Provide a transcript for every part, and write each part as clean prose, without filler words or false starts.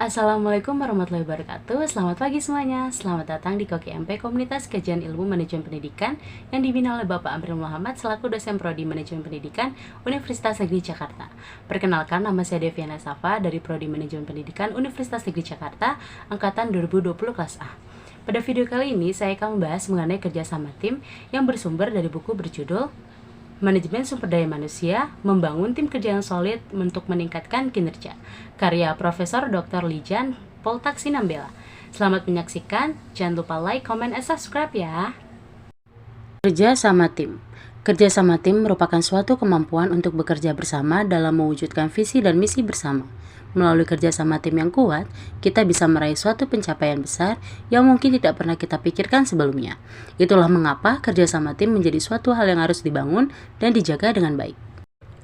Assalamualaikum warahmatullahi wabarakatuh. Selamat pagi semuanya. Selamat datang di Koki MP, Komunitas Kajian Ilmu Manajemen Pendidikan yang dibina oleh Bapak Amril Muhammad selaku dosen prodi Manajemen Pendidikan Universitas Negeri Jakarta. Perkenalkan, nama saya Deviana Safa dari prodi Manajemen Pendidikan Universitas Negeri Jakarta angkatan 2020 kelas A. Pada video kali ini saya akan membahas mengenai kerjasama tim yang bersumber dari buku berjudul Manajemen Sumber Daya Manusia, Membangun Tim Kerja yang Solid untuk Meningkatkan Kinerja, karya Profesor Dr. Lijan Poltaksinambela. Selamat menyaksikan, jangan lupa like, comment, and subscribe ya. Kerja sama tim. Kerja sama tim merupakan suatu kemampuan untuk bekerja bersama dalam mewujudkan visi dan misi bersama. Melalui kerja sama tim yang kuat, kita bisa meraih suatu pencapaian besar yang mungkin tidak pernah kita pikirkan sebelumnya. Itulah mengapa kerja sama tim menjadi suatu hal yang harus dibangun dan dijaga dengan baik.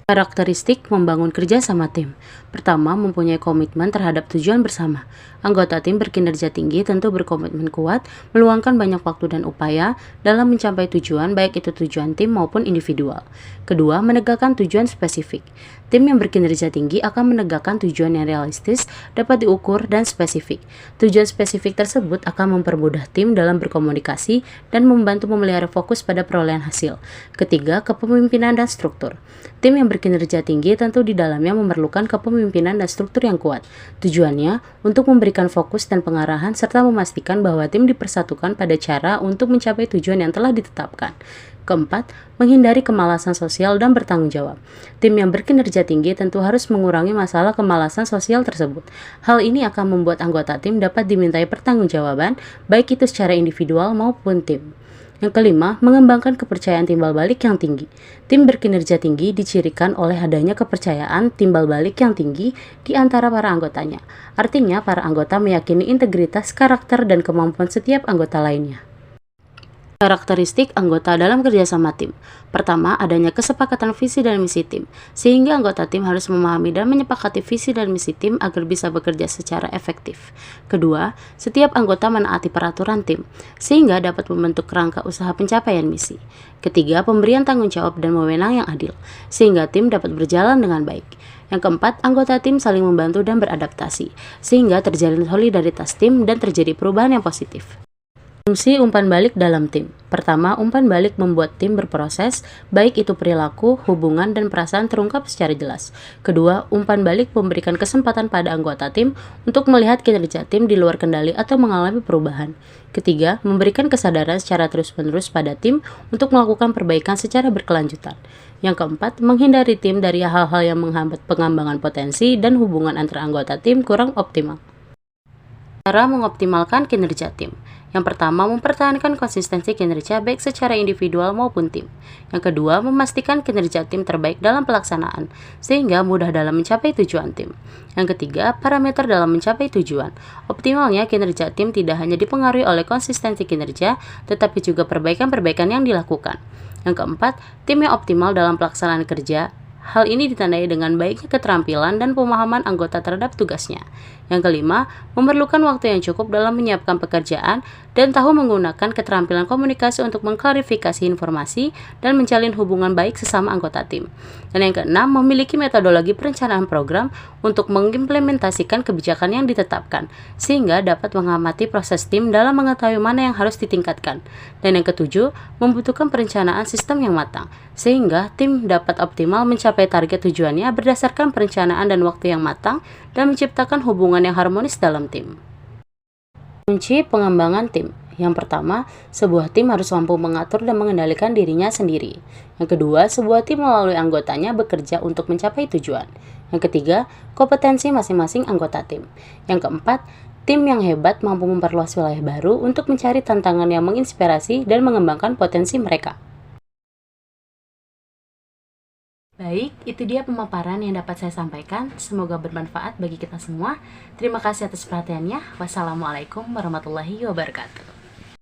Karakteristik membangun kerja sama tim. Pertama, mempunyai komitmen terhadap tujuan bersama. Anggota tim berkinerja tinggi tentu berkomitmen kuat, meluangkan banyak waktu dan upaya dalam mencapai tujuan, baik itu tujuan tim maupun individual. Kedua, menegakkan tujuan spesifik. Tim yang berkinerja tinggi akan menegakkan tujuan yang realistis, dapat diukur, dan spesifik. Tujuan spesifik tersebut akan mempermudah tim dalam berkomunikasi dan membantu memelihara fokus pada perolehan hasil. Ketiga, kepemimpinan dan struktur. Tim yang berkinerja tinggi tentu di dalamnya memerlukan kepemimpinan dan struktur yang kuat. Tujuannya untuk memberikan fokus dan pengarahan serta memastikan bahwa tim dipersatukan pada cara untuk mencapai tujuan yang telah ditetapkan. Keempat, menghindari kemalasan sosial dan bertanggung jawab. Tim yang berkinerja tinggi tentu harus mengurangi masalah kemalasan sosial tersebut. Hal ini akan membuat anggota tim dapat dimintai pertanggungjawaban, baik itu secara individual maupun tim. Yang kelima, mengembangkan kepercayaan timbal balik yang tinggi. Tim berkinerja tinggi dicirikan oleh adanya kepercayaan timbal balik yang tinggi di antara para anggotanya. Artinya, para anggota meyakini integritas, karakter, dan kemampuan setiap anggota lainnya. Karakteristik anggota dalam kerjasama tim. Pertama, adanya kesepakatan visi dan misi tim, sehingga anggota tim harus memahami dan menyepakati visi dan misi tim agar bisa bekerja secara efektif. Kedua, setiap anggota menaati peraturan tim, sehingga dapat membentuk kerangka usaha pencapaian misi. Ketiga, pemberian tanggung jawab dan wewenang yang adil, sehingga tim dapat berjalan dengan baik. Yang keempat, anggota tim saling membantu dan beradaptasi, sehingga terjalin solidaritas tim dan terjadi perubahan yang positif. Fungsi umpan balik dalam tim. Pertama, umpan balik membuat tim berproses, baik itu perilaku, hubungan, dan perasaan terungkap secara jelas. Kedua, umpan balik memberikan kesempatan pada anggota tim untuk melihat kinerja tim di luar kendali atau mengalami perubahan. Ketiga, memberikan kesadaran secara terus-menerus pada tim untuk melakukan perbaikan secara berkelanjutan. Yang keempat, menghindari tim dari hal-hal yang menghambat pengembangan potensi dan hubungan antara anggota tim kurang optimal. Cara mengoptimalkan kinerja tim. Yang pertama, mempertahankan konsistensi kinerja baik secara individual maupun tim. Yang kedua, memastikan kinerja tim terbaik dalam pelaksanaan, sehingga mudah dalam mencapai tujuan tim. Yang ketiga, parameter dalam mencapai tujuan. Optimalnya kinerja tim tidak hanya dipengaruhi oleh konsistensi kinerja, tetapi juga perbaikan-perbaikan yang dilakukan. Yang keempat, tim yang optimal dalam pelaksanaan kerja. Hal ini ditandai dengan baiknya keterampilan dan pemahaman anggota terhadap tugasnya. Yang kelima, memerlukan waktu yang cukup dalam menyiapkan pekerjaan dan tahu menggunakan keterampilan komunikasi untuk mengklarifikasi informasi dan menjalin hubungan baik sesama anggota tim. Dan yang keenam, memiliki metodologi perencanaan program untuk mengimplementasikan kebijakan yang ditetapkan, sehingga dapat mengamati proses tim dalam mengetahui mana yang harus ditingkatkan. Dan yang ketujuh, membutuhkan perencanaan sistem yang matang, sehingga tim dapat optimal mencapai target tujuannya berdasarkan perencanaan dan waktu yang matang dan menciptakan hubungan yang harmonis dalam tim. Kunci pengembangan tim. Yang pertama, sebuah tim harus mampu mengatur dan mengendalikan dirinya sendiri. Yang kedua, sebuah tim melalui anggotanya bekerja untuk mencapai tujuan. Yang ketiga, kompetensi masing-masing anggota tim. Yang keempat, tim yang hebat mampu memperluas wilayah baru untuk mencari tantangan yang menginspirasi dan mengembangkan potensi mereka. Baik, itu dia pemaparan yang dapat saya sampaikan. Semoga bermanfaat bagi kita semua. Terima kasih atas perhatiannya. Wassalamualaikum warahmatullahi wabarakatuh.